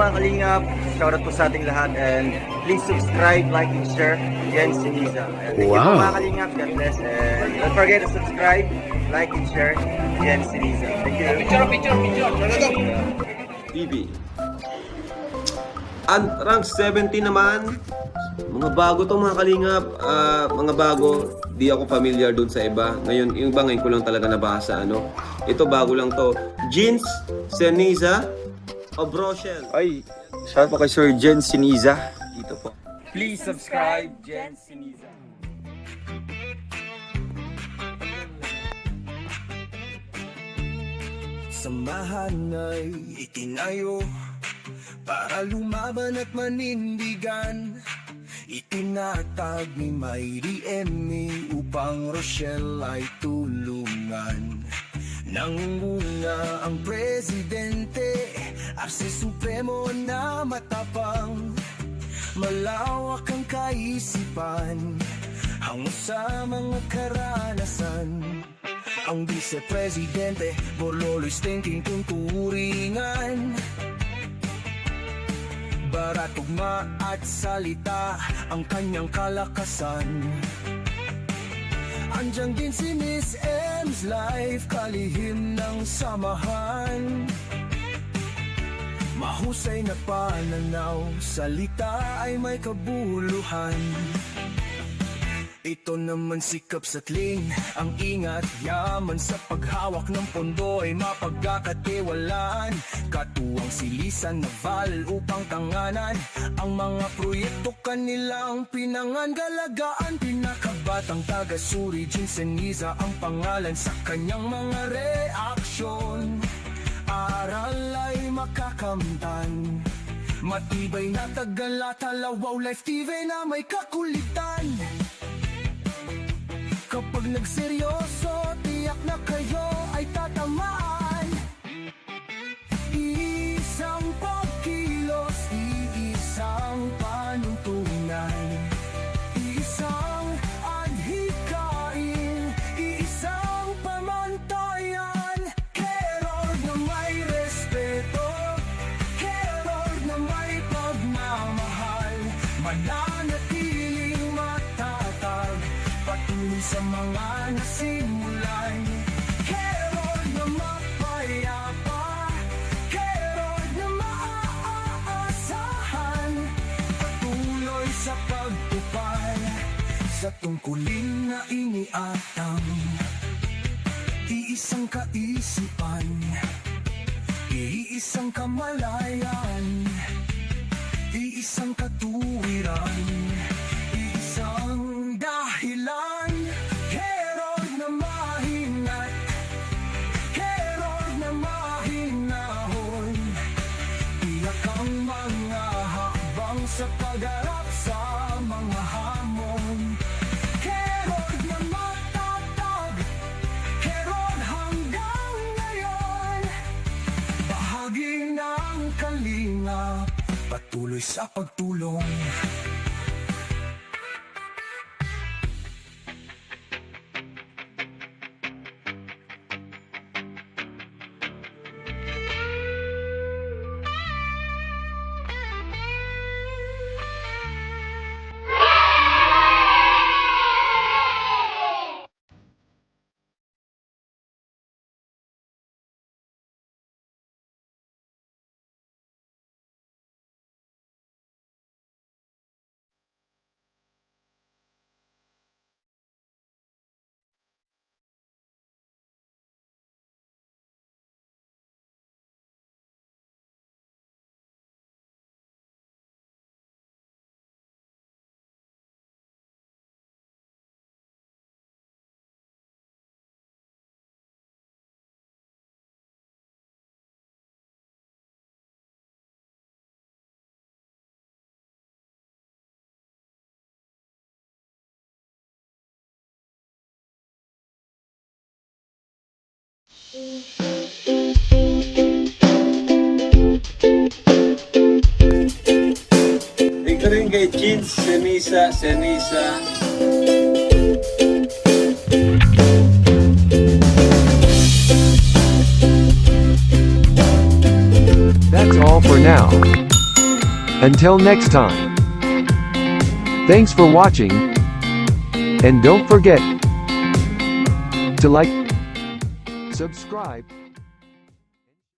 mga kalingap, shoutout po sa ating lahat and please subscribe, like, and share. Yan si Niza. Thank you po mga kalingap, God bless, and don't forget to subscribe, like, and share. Yan si Niza. Thank you. Picture. TV. And rank 70 naman. Mga bago to mga kalingap. Mga bago. Di ako familiar dun sa iba. Ngayon, yung iba ngayon ko lang talaga nabasa. Ito bago lang to. Jeans, Seniza, Obrochel. Ay, shout po kay Sir Jen Siniza. Dito po. Please subscribe, Jen si Niza. Samahan ay itinayo para lumaban at manindigan. Itinatag ni Mayri Emmy upang Rochelle ay tulungan. Nangunguna ang presidente, Arce Supremo na matapang. Malawak ang kaisipan, hango sa mga karanasan. Ang vice-presidente, Borlolo's thinking kung turingan. Barat, tugma at salita ang kanyang kalakasan. Andiyan din si Miss M's life, kalihim ng samahan. Mahusay na pananaw, salita ay may kabuluhan. Ito naman si Kapsatling, ang ingat, yaman sa paghawak ng pondo ay mapagkakatiwalaan. Katuwang silisan na val upang tanganan ang mga proyekto kanilang pinangangalagaan. Pinakabatang taga-suri, Seniza ang pangalan sa kanyang mga reaksyon. Aral ay makakamtan, matibay na tagalata, Wow Life TV na may kakulitan. Kapag nagseryoso, tiyak na kayo ay tatamaan. Iisang pagkilos, iisang panuntunan, iisang adhikain, iisang pamantayan. Keror na may respeto, keror na may pagmamahal, mananatiling matatag patuloy sa mga nasimulan. Kerod na mapayapa, kerod na maaasahan, patuloy sa pagtupad sa tungkulin na iniatang. Iisang kaisipan, iisang kamalayan, iisang katuwiran, isang dahilan. Kerod na mahinat, kerod na mahinahon, tiyak ang mga hakbang sa pagharap sa mga hamon. Kerod na matatag, kerod hanggang ngayon, bahagi ng kalingap, patuloy sa pagtulong. Ito rin kay Jeans, Seniza. That's all for now. Until next time. Thanks for watching. And don't forget to like, subscribe,